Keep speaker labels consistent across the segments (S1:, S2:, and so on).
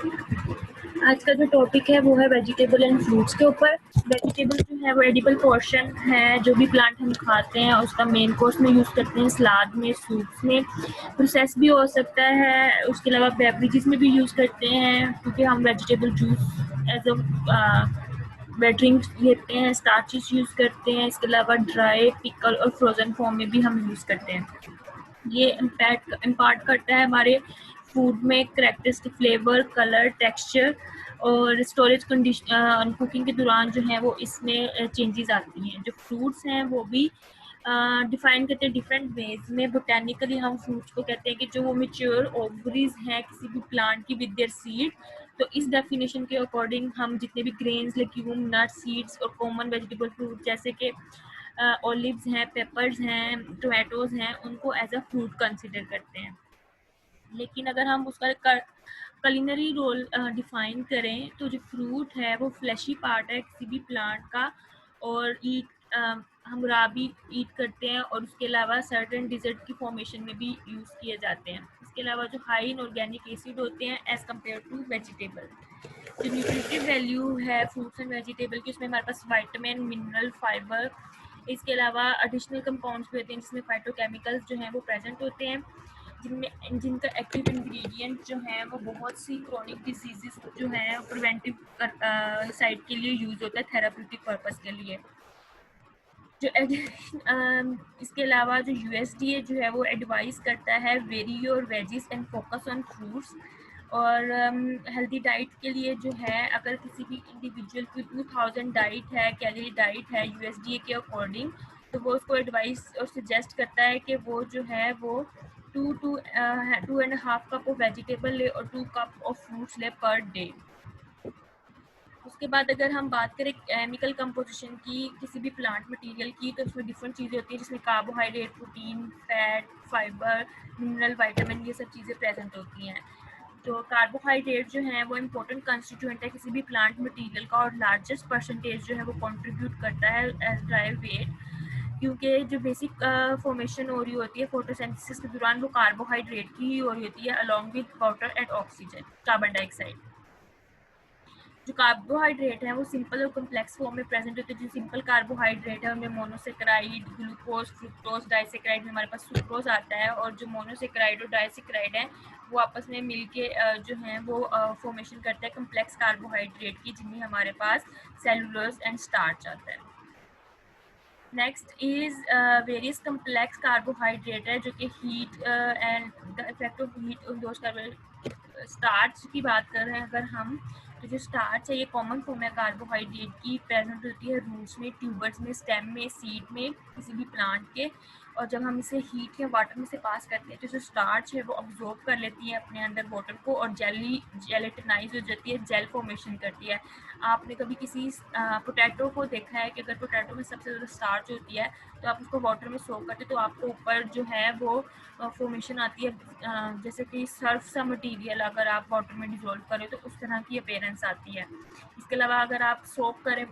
S1: आज का जो टॉपिक है वो है वेजिटेबल एंड फ्रूट्स के ऊपर। वेजिटेबल जो है वो एडिबल पोर्शन है, जो भी प्लांट हम खाते हैं उसका मेन कोर्स में यूज़ करते हैं, सलाद में, सूप्स में, प्रोसेस भी हो सकता है। उसके अलावा बेवरेजेस में भी यूज़ करते हैं, क्योंकि हम vegetable juice as a drink लेते हैं, स्टार्चेस यूज़ करते हैं। इसके अलावा ड्राई, पिकल और फ्रोज़न फॉर्म में भी हम यूज़ करते हैं। ये इम्पार्ट करता है हमारे फूड में करेक्टरिस्टिक फ्लेवर, कलर, टेक्सचर और स्टोरेज कंडीशन। कुकिंग के दौरान जो है वो इसमें चेंजेस आती हैं। जो फ्रूट्स हैं वो भी डिफाइन करते हैं डिफरेंट वेज में। बोटेनिकली हम फ्रूट्स को कहते हैं कि जो वो मेच्योर ओवरीज हैं किसी भी प्लांट की विद देयर सीड। तो इस डेफिनेशन के अकॉर्डिंग हम जितने भी ग्रेन्स, लेग्यूम, नट्स, सीड्स और कॉमन वेजिटेबल फ्रूट जैसे कि ओलिव्स हैं, पेपर्स हैं, टोमेटोज हैं, उनको एज अ फ्रूट कंसिडर करते हैं। लेकिन अगर हम उसका कलिनरी रोल डिफाइन करें तो जो फ्रूट है वो फ्लैशी पार्ट है किसी भी प्लांट का, और हम राबी ईट करते हैं, और उसके अलावा सर्टेन डिजर्ट की फॉर्मेशन में भी यूज़ किए जाते हैं। इसके अलावा जो हाई इन ऑर्गेनिक एसिड होते हैं एज कम्पेयर टू वेजिटेबल। जो न्यूट्रिटिव वैल्यू है फ्रूट्स एंड वेजिटेबल की, उसमें हमारे पास विटामिन, मिनरल, फाइबर, इसके अलावा एडिशनल कंपाउंड्स भी होते हैं जिसमें फाइटोकेमिकल्स जो हैं वो प्रेजेंट होते हैं, जिनका एक्टिव इंग्रेडिएंट जो है वो बहुत सी क्रोनिक डिजीजेस जो हैं प्रिवेंटिव साइड के लिए यूज होता है, थेराप्यूटिक पर्पस के लिए। जो इसके अलावा जो यूएसडीए जो है वो एडवाइस करता है vary your veggies and focus on fruits. और हेल्दी डाइट के लिए जो है, अगर किसी भी इंडिविजुअल की 2000 डाइट है, कैलोरी डाइट है यूएसडीए के अकॉर्डिंग, तो वो उसको एडवाइस और सजेस्ट करता है कि वो जो है वो 2.5 कप ऑफ वेजिटेबल ले और 2 कप ऑफ फ्रूट्स ले पर डे। उसके बाद अगर हम बात करें केमिकल कंपोजिशन की किसी भी प्लांट मटेरियल की, तो उसमें डिफरेंट चीज़ें होती हैं जिसमें carbohydrate, protein, fat, fibre, mineral, vitamin, ये सब चीज़ें प्रेजेंट होती हैं। तो कार्बोहाइड्रेट जो है वो इम्पोर्टेंट कंस्टिट्यूएंट है किसी भी प्लांट मटेरियल का, और लार्जेस्ट परसेंटेज जो है वो कंट्रीब्यूट करता है एज ड्राई वेट, क्योंकि जो बेसिक फॉर्मेशन हो रही होती है फोटोसिंथेसिस के दौरान वो कार्बोहाइड्रेट की ही हो रही होती है, along with water and oxygen, carbon dioxide. जो कार्बोहाइड्रेट है वो सिंपल और कम्प्लेक्स फॉर्म में प्रेजेंट होते हैं। जो सिंपल कार्बोहाइड्रेट है उनमें मोनोसेक्राइड, ग्लूकोज, फ्रुक्टोज, डाइसेक्राइड में हमारे पास सुक्रोज आता है, और जो मोनोसेक्राइड और डाइसेक्राइड है वो आपस में मिलके जो है वो फॉर्मेशन करते हैं कम्प्लेक्स कार्बोहाइड्रेट की, जिनमें हमारे पास सेलुलोज एंड स्टार्च आता है। Next is various complex carbohydrate है, जो कि heat and the effect of heat on those carbohydrate. Starch की बात कर रहे हैं अगर हम, तो जो स्टार्च है ये कॉमन फॉर्म है कार्बोहाइड्रेट की, प्रेजेंट होती है रूट्स में, ट्यूबर्स में, स्टेम में, सीड में, किसी भी प्लांट के। और जब हम इसे हीट या वाटर में से पास करते हैं तो जो स्टार्च है वो अब्जॉर्ब कर लेती है अपने अंदर वाटर को, और जेलेटिनाइज हो जाती है, जेल फॉर्मेशन करती है। आपने कभी किसी पोटैटो को देखा है कि अगर पोटैटो में सबसे ज़्यादा स्टार्च होती है तो आप उसको वाटर में सोक करते तो आपको ऊपर जो है वो फॉर्मेशन आती है, जैसे कि सर्फ सा मटेरियल अगर आप वाटर में डिजोल्व करें तो उस तरह की अपीयरेंस आती है। इसके अलावा अगर आप सोक करें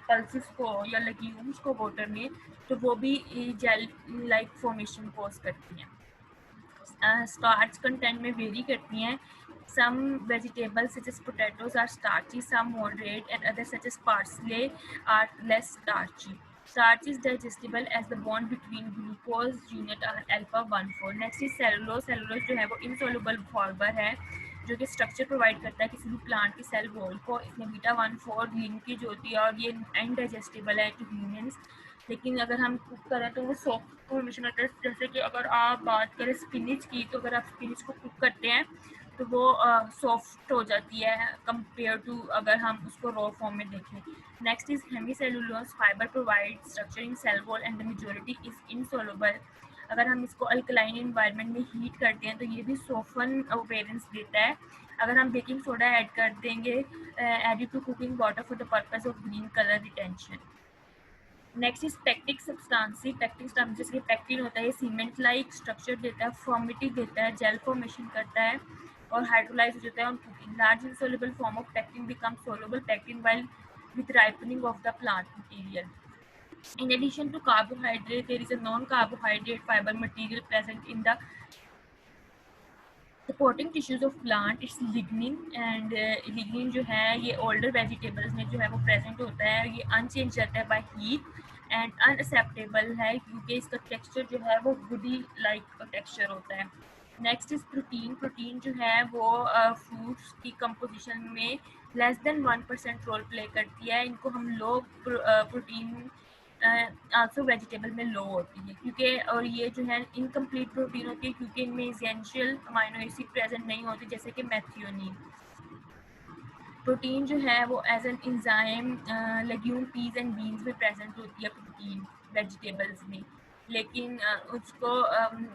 S1: पल्सेस को या लेग्यूम्स को वाटर में, तो वो भी जेल लाइक फॉर्मेशन कॉज करती हैं। स्टार्च कंटेंट में वेरी करती हैं। Some vegetables such as potatoes are starchy, some moderate, and others such as parsley are less starchy. Starch is digestible as the bond between glucose unit and alpha 1,4. Next is cellulose. Cellulose जो है वो insoluble fiber है, जो कि structure provide करता है किसी भी प्लांट की सेल वॉल को। इसमें बीटा 1,4 लिंकेज होती है और ये इनडाइजेस्टिबल है टू ह्यूमंस। लेकिन अगर हम कुक करें तो वो सॉफ्ट फॉर्मेशन होता है। जैसे कि अगर आप बात करें स्पिनिच की, तो अगर आप स्पिनिच को कुक करते हैं तो वो सॉफ्ट हो जाती है कंपेयर टू अगर हम उसको रॉ फॉर्म में देखें। Next is hemicellulose fibre provide structure in cell wall and the majority is insoluble. अगर हम इसको अल्कलाइन इन्वायरमेंट में हीट करते हैं तो ये भी सोफन अपीयरेंस देता है। अगर हम बेकिंग सोडा ऐड कर देंगे added to cooking water for the purpose of green colour retention. Next is pectic substances. Pectic substance जैसे कि पेक्टिन होता है, ये सीमेंट लाइक स्ट्रक्चर देता है, फॉर्मिटी देता है, जेल फॉर्मेशन करता है और हाइड्रोलाइज हो जाता है on cooking. Large insoluble form of pectin become soluble pectin while with ripening of the plant material. In addition to carbohydrate, there is a non-carbohydrate fiber material present in the supporting tissues of plant it's lignin and lignin जो है ये older vegetables में जो है वो present होता है, ये अनचेंज रहता है बाय हीट एंड अनएक्सेप्टेबल है क्योंकि इसका टेक्सचर जो है वो वुडी लाइक टेक्सचर होता है। Next is protein. प्रोटीन जो है वो फ्रूट्स की कंपोजिशन में लेस देन 1% रोल प्ले करती है। इनको हम लो प्रोटीन आल्सो वेजिटेबल में लो होती है क्योंकि, और ये जो है इनकम्प्लीट प्रोटीन होती है क्योंकि इनमें एसेंशियल अमाइनो एसिड प्रेजेंट नहीं होते जैसे कि मेथियोनिन। प्रोटीन जो है वो as an enzyme legume peas and beans में प्रेजेंट होती है प्रोटीन वेजिटेबल्स में, लेकिन उसको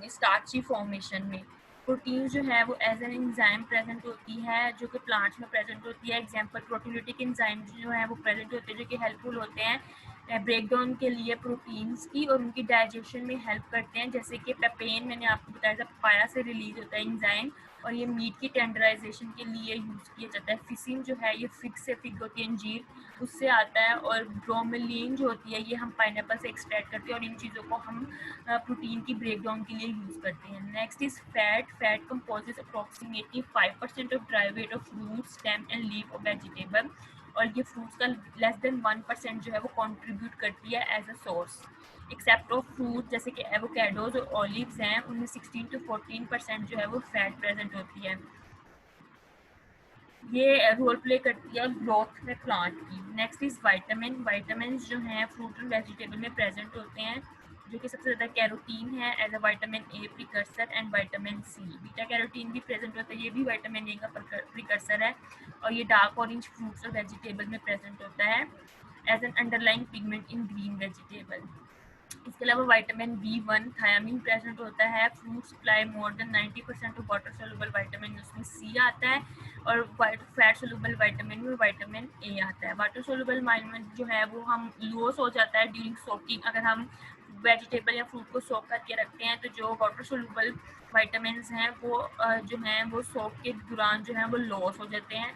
S1: स्टार्ची फॉर्मेशन में। प्रोटीन जो है वो एज एन इंजाइम प्रेजेंट होती है जो कि प्लांट्स में प्रेजेंट होती है। एग्जांपल प्रोटीलिटिक इंजाइम जो है वो प्रेजेंट होते हैं जो कि हेल्पफुल होते हैं ब्रेक डाउन के लिए प्रोटीन्स की और उनकी डाइजेशन में हेल्प करते हैं, जैसे कि पेपेन मैंने आपको बताया था पपाया से रिलीज होता है इंजाइम और ये मीट की टेंडराइजेशन के लिए यूज़ किया जाता है। फिशिंग जो है ये फिग से, फिग होती है अंजीर, उससे आता है, और ब्रोमेलिन जो होती है ये हम पाइनएप्पल से एक्सट्रैक्ट करते हैं और इन चीज़ों को हम प्रोटीन की ब्रेकडाउन के लिए यूज़ करते हैं। Next is fat. Fat composes approximately 5% of dry weight of fruit, stem and leaf of vegetable, और ये फ्रूट्स का लेस देन 1% जो है वो कंट्रीब्यूट करती है as a source. Except of fruit जैसे कि एवोकेडोज और ऑलिव्स हैं, उनमें 16 to 14% जो है वो फैट प्रेजेंट होती है। ये रोल प्ले करती है ग्रोथ में प्लांट की। Next is vitamin. वाइटामिन जो हैं फ्रूट और वेजिटेबल में प्रेजेंट होते हैं जो कि सबसे ज़्यादा कैरोटीन है as a vitamin A precursor and vitamin C. Beta carotene भी प्रेजेंट होता है, ये भी वाइटामिन ए का प्रिकर्सर है, और ये डार्क ऑरेंज फ्रूट्स और वेजिटेबल में प्रेजेंट होता है as an underlying pigment in green vegetable. इसके अलावा विटामिन B1 थायामीन प्रेजेंट होता है। Fruit supply more than 90% of water soluble vitamin, उसमें सी आता है, और फैट सोल्यूबल विटामिन में विटामिन ए आता है। वाटर सोल्यूबल विटामिन जो है वो हम लॉस हो जाता है ड्यूरिंग सोकिंग। अगर हम वेजिटेबल या फ्रूट को सोक करके रखते हैं तो जो वाटर सोल्यूबल विटामिन हैं वो जो हैं वो सोक के दौरान जो है वो लॉस हो जाते हैं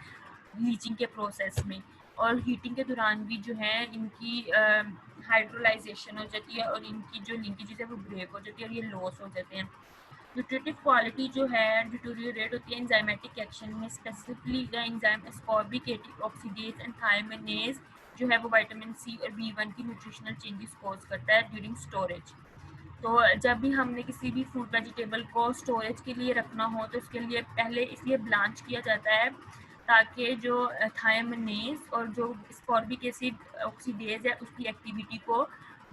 S1: लीचिंग के प्रोसेस में, और हीटिंग के दौरान भी जो है इनकी हाइड्रोलाइजेशन हो जाती है और इनकी जो लिंकेजेस है वो ब्रेक हो जाती है और ये लॉस हो जाते हैं। न्यूट्रिटिव क्वालिटी जो है डिटोरिएट होती है एंजाइमेटिक एक्शन में, specifically the enzyme ascorbic acid oxidase and thiaminase जो है वो विटामिन सी और B1 की न्यूट्रिशनल चेंजेस कॉज करता है ड्यूरिंग स्टोरेज। तो जब भी हमने किसी भी फ्रूट वेजिटेबल को स्टोरेज के लिए रखना हो तो उसके लिए पहले इसलिए ब्लांच किया जाता है ताकि जो थायमाइनेज और जो स्कॉर्बिक एसिड ऑक्सीडेज है उसकी एक्टिविटी को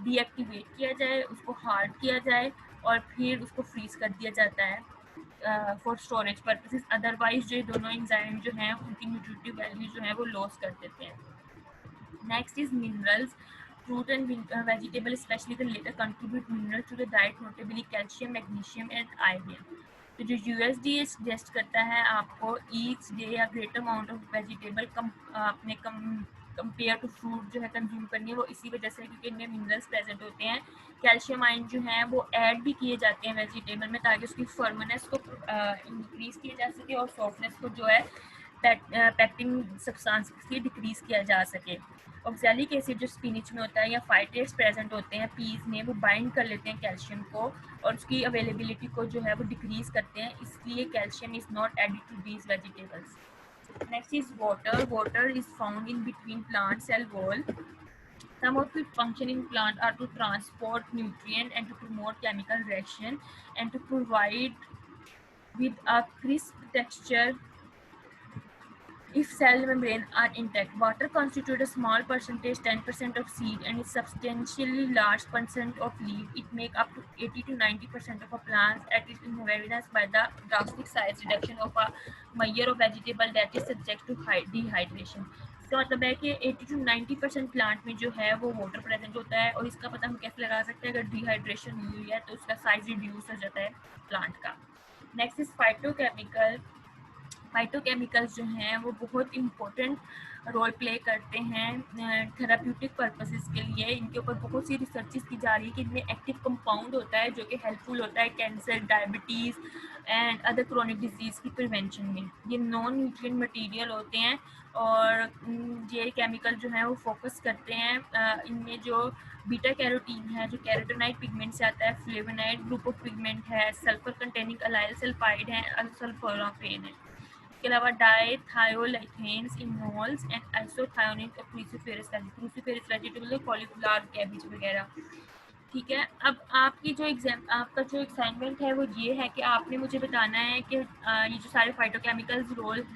S1: डीएक्टिवेट किया जाए, उसको हार्ड किया जाए और फिर उसको फ्रीज कर दिया जाता है फॉर स्टोरेज पर्पसेस। अदरवाइज जो दोनों एंजाइम जो हैं उनकी न्यूट्रिटिव वैल्यू जो है वो लॉस कर देते हैं। Next is minerals. Fruit and vegetable, especially the latter, contribute minerals to the diet, notably calcium, magnesium and iron. तो जो USDA सजेस्ट करता है आपको ईच डे या ग्रेटर अमाउंट ऑफ वेजिटेबल अपने कंपेयर टू फ्रूट जो है कंज्यूम करनी है, वो इसी वजह से क्योंकि इनमें मिनरल्स प्रेजेंट होते हैं। कैल्शियम आयन जो है वो ऐड भी किए जाते हैं वेजिटेबल में ताकि उसकी फर्मनेस को इंक्रीज किया जा सके और सॉफ्टनेस को जो है पैक्टिंग सब्सटेंस से डिक्रीज किया जा सके। ऑक्सैलिक एसिड जो स्पिनिच में होता है या फाइटेट्स प्रेजेंट होते हैं पीज में, वो बाइंड कर लेते हैं कैल्शियम को और उसकी अवेलेबिलिटी को जो है वो डिक्रीज करते हैं, इसलिए calcium is not added to these vegetables. Next is water. Water is found in between plant cell wall. Some of its function in plant are to transport nutrient and to promote chemical reaction and to provide with a crisp texture if cell membrane are intact. Water constitutes a small percentage, 10% of seed, and is substantially large percent of leaf. It make up to 80 to 90% of a plant at its inheritance by the drastic size reduction of a measure of vegetable that is subject to dehydration. इसका मतलब है कि 80 to 90% plant में जो है वो water present होता है, और इसका पता हम कैसे लगा सकते हैं, अगर डिहाइड्रेशन हुई है तो उसका साइज रिड्यूस हो जाता है प्लांट का। Next is phytochemical. फाइटोकेमिकल्स जो हैं वो बहुत इम्पोर्टेंट रोल प्ले करते हैं थेराप्यूटिक पर्पसेस के लिए। इनके ऊपर बहुत सी रिसर्चेस की जा रही है कि इनमें एक्टिव कंपाउंड होता है जो कि हेल्पफुल होता है cancer, diabetes and other chronic disease की प्रिवेंशन में। ये नॉन न्यूट्रिएंट मटेरियल होते हैं और ये केमिकल जो है वो फोकस करते हैं इनमें जो बीटा कैरोटीन है जो कैरोटीनाइड पिगमेंट से आता है, फ्लेवोनाइड ग्रुप ऑफ पिगमेंट है, सल्फर कंटेनिंग अलाइल सल्फाइड है, सल्फोराफेन है। इसके अलावा डाइथायोलाइथेन्स, इनोल्स एंड आइसोथायोनिन और क्रूसीफेरस वेजिटेबल, कॉलीफ्लावर, कैबेज वगैरह। ठीक है, अब आपका जो असाइनमेंट है वो ये है कि आपने मुझे बताना है कि ये जो सारे फाइटोकेमिकल्स रोल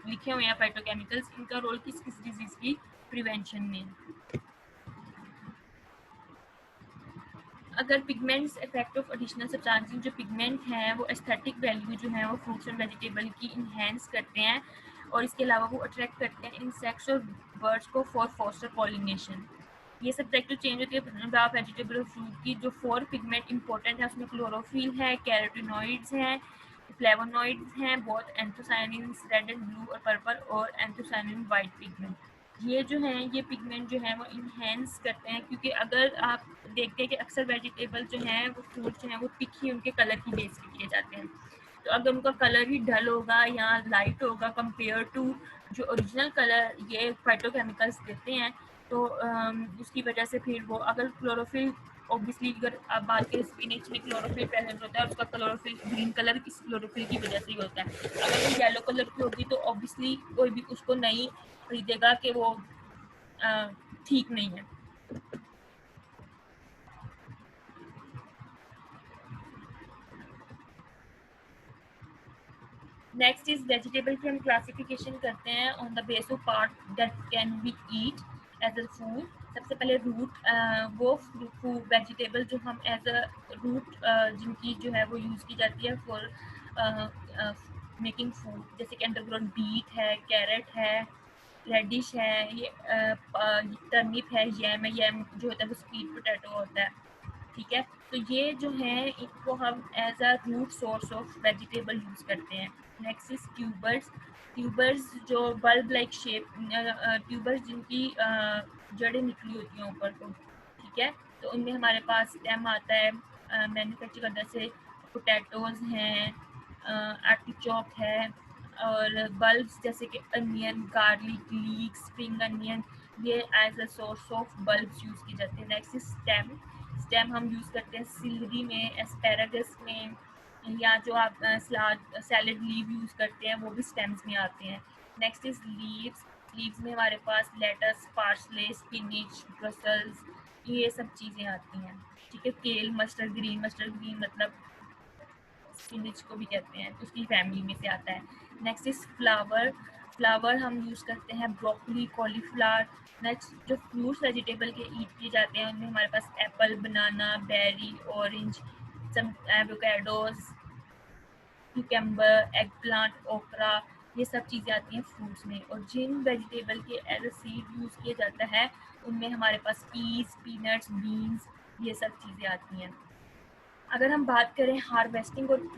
S1: लिखे हुए हैं फाइटोकेमिकल्स, इनका रोल किस किस डिजीज़ की प्रिवेंशन में। अगर pigments effect of additional substances, जो पिगमेंट हैं वो एस्थेटिक वैल्यू जो है वो फ्रूट्स एंड वेजिटेबल की इन्हेंस करते हैं और इसके अलावा वो अट्रैक्ट करते हैं इंसेक्ट्स और बर्ड्स को फॉर फोस्टर पॉलिनेशन। ये सब्जेक्टिव चेंज होती है वेजिटेबल और फ्रूट की। जो 4 पिगमेंट इंपॉर्टेंट है उसमें क्लोरोफिल है, कैरोटिनॉइड्स हैं, फ्लेवोनॉइड्स हैं, बोथ एंथोसायनिन्स रेड एंड ब्लू और पर्पल और एंथोसायनिन वाइट पिगमेंट। ये जो हैं ये पिगमेंट जो है वो इन्हेंस करते हैं, क्योंकि अगर आप देखते हैं कि अक्सर वेजिटेबल जो हैं वो फ्रूट जो हैं वो पिक ही उनके कलर की बेस पे किए जाते हैं। तो अगर उनका कलर ही डल होगा या लाइट होगा कंपेयर टू जो ओरिजिनल कलर ये फाइटोकेमिकल्स देते हैं, तो उसकी वजह से फिर वो अगर क्लोरोफिल ऑब्वियसली अगर आप बात करें स्पिनच में क्लोरोफिल प्रेजेंट होता है और उसका क्लोरोफिल ग्रीन कलर इस क्लोरोफिल की वजह से ही होता है। अगर वो येलो कलर की होगी तो ऑब्वियसली कोई भी उसको नहीं खरीदेगा कि वो ठीक नहीं है। नेक्स्ट इज वेजिटेबल की हम क्लासिफिकेशन करते हैं on the base of part that can be eat as a food. सबसे पहले रूट, वो फूड वेजिटेबल जो हम एज अ रूट जिनकी जो है वो यूज़ की जाती है फॉर मेकिंग फूड, जैसे कि अंडरग्राउंड बीट है, कैरेट है, रेडिश है, ये टर्निप है, यैम है। यैम जो होता है वो स्वीट पोटैटो होता है। ठीक है, तो ये जो है इनको हम as a root source of vegetable use करते हैं। Next is tubers. ट्यूबर्स जो बल्ब लाइक शेप, ट्यूबर्स जिनकी जड़ें निकली होती हैं ऊपर को। ठीक है, तो उनमें हमारे पास स्टेम आता है मैन्युफैक्चर करने से। पोटैटोज हैं, आर्टिचोक है, और बल्ब्स जैसे कि onion, garlic, leek, spring onion, ये as a source of bulbs use की जाती है। Next is stem. स्टेम हम यूज़ करते हैं सिलरी में, एस्पेरागस में, या जो आप सैलड लीव यूज़ करते हैं वो भी स्टेम्स में आते हैं। Next is leaves. लीव्स में हमारे पास लेटस, पार्सले, स्पिनिच, ब्रसल्स, ये सब चीज़ें आती हैं। ठीक है, केल, मस्टर्ड ग्रीन, मस्टर्ड ग्रीन मतलब स्पिनिच को भी कहते हैं, तो उसकी फैमिली में से आता है। Next is flower. फ्लावर हम यूज़ करते हैं ब्रोकली, कॉलीफ्लावर। नेक्स्ट जो फ्रूट्स वेजिटेबल के ईट किए जाते हैं उनमें हमारे पास एप्पल, बनाना, बेरी, ऑरेंज, सम एवोकाडोज, क्यूकम्बर, एग प्लांट, ओकरा, ये सब चीज़ें आती हैं फ्रूट्स में। और जिन वेजिटेबल के एज अ सीड यूज़ किया जाता है उनमें हमारे पास पीस, पीनट्स, बीन्स, ये सब चीज़ें आती हैं। अगर हम बात करें हार्वेस्टिंग और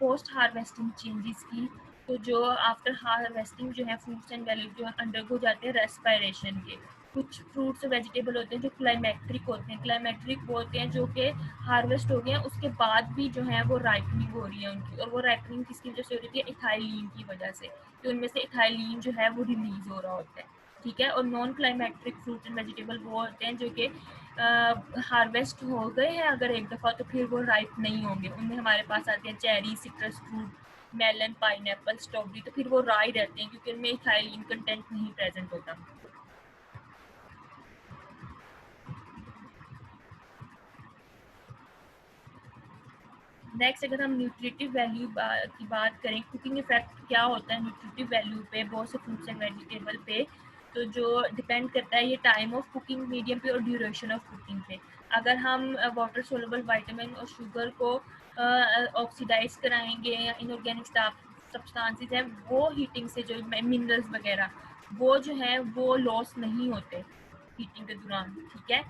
S1: पोस्ट हार्वेस्टिंग चेंजेस की, तो जो आफ्टर हार्वेस्टिंग जो है फ्रूट्स एंड वैल्यू जो अंडरगो जाते हैं रेस्पायरेशन के। कुछ फ्रूट्स और वेजिटेबल होते हैं जो क्लाइमेट्रिक होते हैं। क्लाइमेट्रिक वो होते हैं जो कि हार्वेस्ट हो गए हैं उसके बाद भी जो है वो राइपनिंग हो रही है उनकी, और वो राइपनिंग किसकी वजह से हो रही है? इथाइलिन की वजह से, तो उनमें से इथाइलिन जो है वो रिलीज हो रहा होता है। ठीक है, और non climacteric fruit and vegetable वो होते हैं जो कि हार्वेस्ट हो गए हैं अगर एक दफ़ा तो फिर वो राइप नहीं होंगे। उनमें हमारे पास आते हैं cherry, citrus fruit, melon, pineapple, strawberry, तो फिर वो राई रहते हैं क्योंकि उनमें इथाइलिन कंटेंट नहीं प्रेजेंट होता। नेक्स्ट, अगर हम न्यूट्रिटिव वैल्यू की बात करें, कुकिंग इफेक्ट क्या होता है न्यूट्रिटिव वैल्यू पे बहुत से फ्रूट्स एंड वेजिटेबल पे, तो जो डिपेंड करता है ये टाइम ऑफ कुकिंग, मीडियम पे और ड्यूरेशन ऑफ कुकिंग पे। अगर हम वाटर सोलुबल विटामिन और शुगर को ऑक्सीडाइज कराएंगे या इनऑर्गेनिक सब्सटेंसेस हैं वो हीटिंग से, जो मिनरल्स वगैरह वो जो है वो लॉस नहीं होते हीटिंग के दौरान। ठीक है,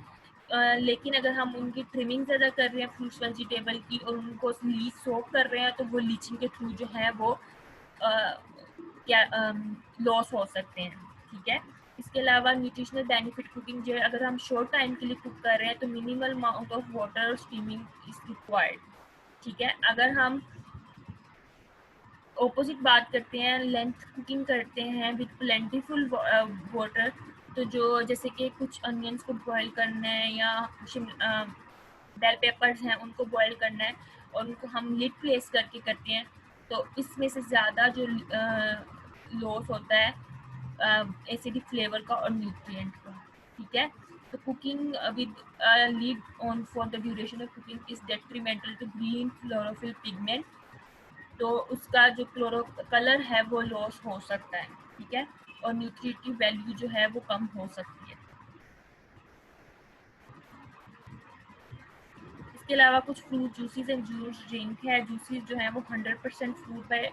S1: लेकिन अगर हम उनकी ट्रिमिंग ज़्यादा कर रहे हैं फ्रूट्स वेजिटेबल की और उनको लीच सोक कर रहे हैं तो वो लीचिंग के थ्रू जो है वो क्या लॉस हो सकते हैं, ठीक है। इसके अलावा न्यूट्रिशनल बेनिफिट कुकिंग जो है, अगर हम शॉर्ट टाइम के लिए कुक कर रहे हैं तो मिनिमल अमाउंट ऑफ वाटर और स्टीमिंग इज रिक्वायर्ड, ठीक है। अगर हम ऑपोजिट बात करते हैं, लेंथ कुकिंग करते हैं विद प्लेंटीफुल वाटर, तो जो जैसे कि कुछ अनियंस को बॉईल करना है या बेल पेपर्स हैं उनको बॉईल करना है और उनको हम लिड प्लेस करके करते हैं, तो इसमें से ज़्यादा जो लॉस होता है एसिडिक फ्लेवर का और न्यूट्रिएंट का, ठीक है। तो cooking with lid on for the duration of cooking is detrimental to green chlorophyll pigment, तो उसका जो क्लोरो कलर है वो लॉस हो सकता है, ठीक है, और न्यूट्रिटिव वैल्यू जो है वो कम हो सकती है। इसके अलावा कुछ fruit juices and juice drink है, जूसेस जो हैं वो 100% फ्रूट पे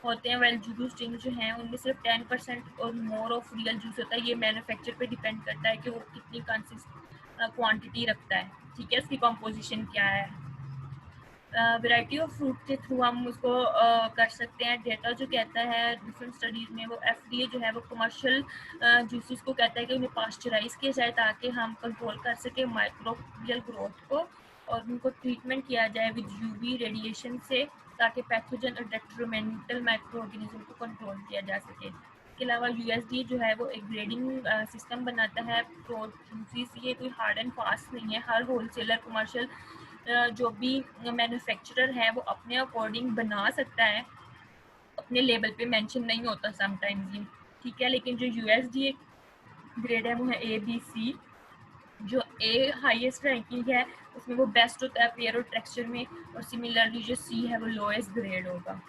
S1: होते हैं, वेल जूस ड्रिंक जो हैं उनमें सिर्फ 10% और मोर ऑफ रियल जूस होता है। ये मैन्युफैक्चर पे डिपेंड करता है कि वो कितनी क्वांटिटी रखता है, ठीक है, उसकी कॉम्पोजिशन क्या है। वैरायटी ऑफ फ्रूट के थ्रू हम उसको कर सकते हैं। डेटा जो कहता है डिफरेंट स्टडीज़ में, वो एफडीए जो है वो कमर्शियल जूसेस को कहता है कि उन्हें पास्चराइज किया जाए ताकि हम कंट्रोल कर सकें माइक्रोबियल ग्रोथ को, और उनको ट्रीटमेंट किया जाए विद यूवी रेडिएशन से ताकि पैथोजन और डेट्रीमेंटल माइक्रो ऑर्गेनिज्म को कंट्रोल किया जा सके। इसके अलावा यूएसडी जो है वो एक ग्रेडिंग सिस्टम बनाता है फ्रूट जूसेस। ये कोई हार्ड एंड फास्ट नहीं है, हर होलसेलर कमर्शियल जो भी मैन्युफैक्चरर है वो अपने अकॉर्डिंग बना सकता है, अपने लेबल पे मेंशन नहीं होता समटाइम्स ये, ठीक है। लेकिन जो यूएसडी ग्रेड है वो है A B C, जो ए हाईएस्ट रैंकिंग है उसमें वो बेस्ट होता है पेयर और टेक्सचर में, और सिमिलरली जो सी है वो लोएस्ट ग्रेड होगा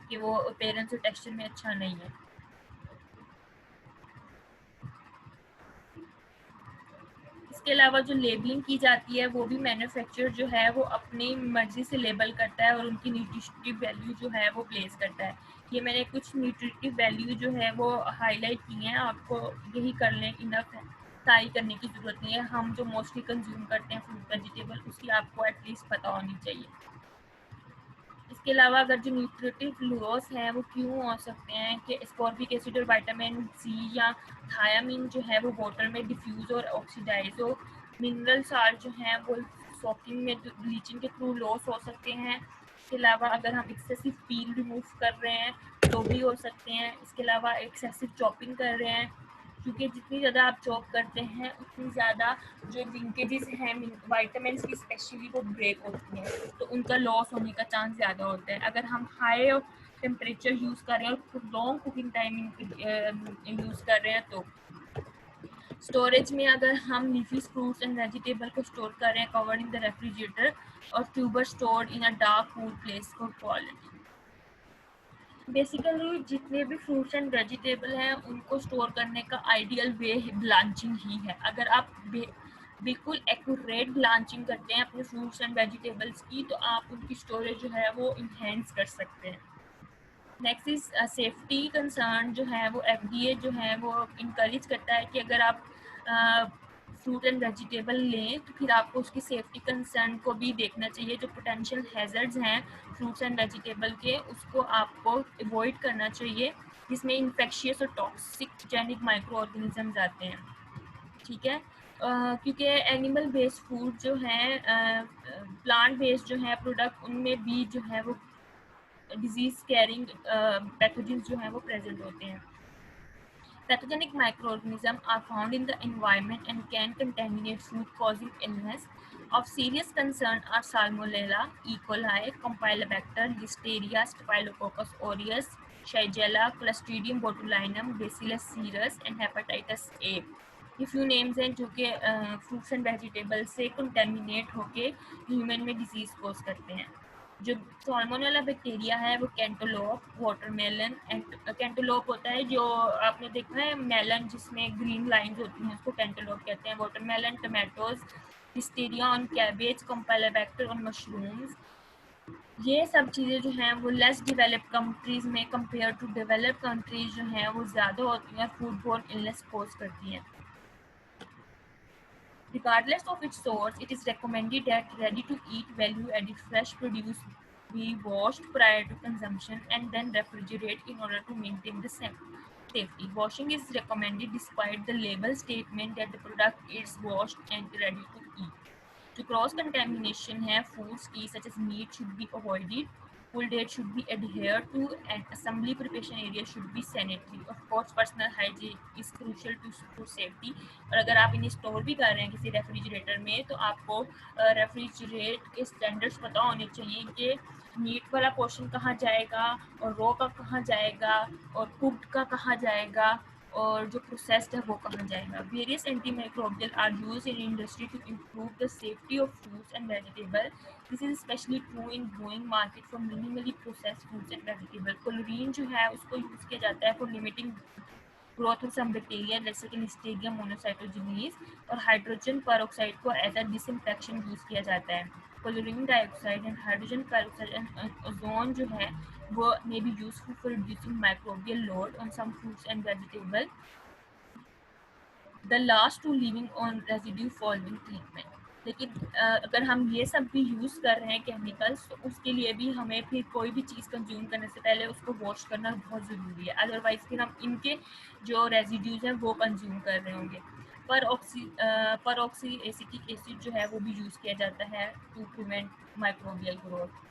S1: कि वो पेरेंट्स और टेक्सचर में अच्छा नहीं है। इसके अलावा जो लेबलिंग की जाती है वो भी मैन्युफैक्चरर जो है वो अपनी मर्जी से लेबल करता है और उनकी न्यूट्रिटिव वैल्यू जो है वो प्लेस करता है। ये मैंने कुछ न्यूट्रिटिव वैल्यू जो है वो हाईलाइट की हैं, आपको यही कर लें इनफ है, सारी करने की ज़रूरत नहीं है। हम जो मोस्टली कंज्यूम करते हैं फ्रूट वेजिटेबल उसकी आपको एटलीस्ट पता होनी चाहिए। इसके अलावा अगर जो न्यूट्रिटिव लॉस हैं वो क्यों हो सकते हैं कि एस्कॉर्बिक एसिड और विटामिन सी या थायामीन जो है वो वाटर में डिफ्यूज़ और ऑक्सीडाइज हो। मिनरल साल्ट जो हैं वो सॉकिंग में ब्लीचिंग के थ्रू लॉस हो सकते हैं। इसके अलावा अगर हम एक्सेसिव पील रिमूव कर रहे हैं तो भी हो सकते हैं। इसके अलावा एक्सेसिव चॉपिंग कर रहे हैं, क्योंकि जितनी ज़्यादा आप चॉप करते हैं उतनी ज़्यादा जो लिंकेजेस हैं विटामिन की स्पेशली वो ब्रेक होती हैं, तो उनका लॉस होने का चांस ज़्यादा होता है। अगर हम हाई टेम्परेचर यूज़ कर रहे हैं और लॉन्ग कुकिंग टाइम यूज़ कर रहे हैं, तो स्टोरेज में अगर हम लीफी फ्रूट्स एंड वेजिटेबल को स्टोर कर रहे हैं कवर्ड इन द रेफ्रिजरेटर और tuber stored in a dark cool place for quality. Basically जितने भी फ्रूट्स एंड वेजिटेबल हैं उनको स्टोर करने का आइडियल वे ब्लांचिंग ही है। अगर आप बिल्कुल एक्यूरेट ब्लांचिंग करते हैं अपने फ्रूट्स एंड वेजिटेबल्स की, तो आप उनकी स्टोरेज जो है वो इन्हेंस कर सकते हैं। नेक्स्ट इज सेफ्टी कंसर्न जो है वो एफडीए जो है वो इंकरेज करता है कि अगर आप फ्रूट एंड वेजिटेबल लें तो फिर आपको उसकी सेफ्टी कंसर्न को भी देखना चाहिए। जो पोटेंशियल हैजर्ड्स हैं फ्रूट्स एंड वेजिटेबल के, उसको आपको अवॉइड करना चाहिए, जिसमें इन्फेक्शियस और टॉक्सिक जेनिक माइक्रो ऑर्गेनिजम्स आते हैं, ठीक है। क्योंकि एनिमल बेस्ड फूड जो है प्लांट बेस्ड जो है प्रोडक्ट, उनमें भी जो है वो डिजीज कैरिंग पैथोजेंस जो हैं वो प्रेजेंट होते हैं। Pathogenic microorganisms are found in the environment and can contaminate food, causing illness. Of serious concern are Salmonella, E. coli, Campylobacter, Listeria, Staphylococcus aureus, Shigella, Clostridium botulinum, Bacillus cereus, and Hepatitis A. ये few names हैं जो कि fruits and vegetable से contaminate होके human में disease cause करते हैं। जो साल्मोनेला बैक्टीरिया है वो कैंटोलोप, वाटरमेलन एंड कैंटोलोप होता है जो आपने देखा है मेलन जिसमें ग्रीन लाइंस होती हैं, उसको कैंटोलोप कहते हैं। Watermelon, tomatoes, listeria on cabbage, campylobacter on mushrooms. ये सब चीज़ें जो हैं वो लेस डेवलप्ड कंट्रीज़ में कंपेयर टू डेवलप्ड कंट्रीज़ जो हैं वो ज़्यादा होती हैं, फूड बोर्न इलनेस कोज करती हैं। Regardless of its source, it is recommended that ready-to-eat value-added fresh produce be washed prior to consumption and then refrigerate in order to maintain the safety. Washing is recommended despite the label statement that the product is washed and ready to eat. To cross contamination है foods की such as meat should be avoided, full date should be adhered to, and assembly preparation area should be sanitary. Of course personal hygiene is crucial to food safety. और अगर आप इन्हें store भी कर रहे हैं किसी रेफ्रिजरेटर में तो आपको रेफ्रिजरेट के स्टैंडर्ड्स पता होने चाहिए कि मीट वाला पोर्शन कहाँ जाएगा और रो का कहाँ जाएगा और कुक्ड का कहाँ जाएगा और जो प्रोसेस्ड है वो कहाँ जाएगा. Various antimicrobial are used in industry to improve the safety of fruits and vegetable. This is specially true in growing market for minimally processed fruits and vegetable. Chlorine जो है उसको यूज़ किया जाता है for limiting growth of some bacteria जैसे कि listeria monocytogenes, और hydrogen peroxide को एज अ डिसइंफेक्शन यूज़ किया जाता है. Chlorine dioxide and hydrogen peroxide and ozone जो है वो may be useful for reducing microbial load on some fruits and vegetables. The last two living on residue following treatment. लेकिन अगर हम ये सब भी यूज़ कर रहे हैं केमिकल्स तो उसके लिए भी हमें फिर कोई भी चीज़ कंज्यूम करने से पहले उसको वॉश करना बहुत ज़रूरी है. अदरवाइज़ फिर हम इनके जो रेजिड्यूज हैं वो कंज्यूम कर रहे होंगे. पर ऑक्सी एसिटिक एसिड जो है वो भी यूज़ किया जाता है टू प्रिवेंट माइक्रोबियल ग्रोथ.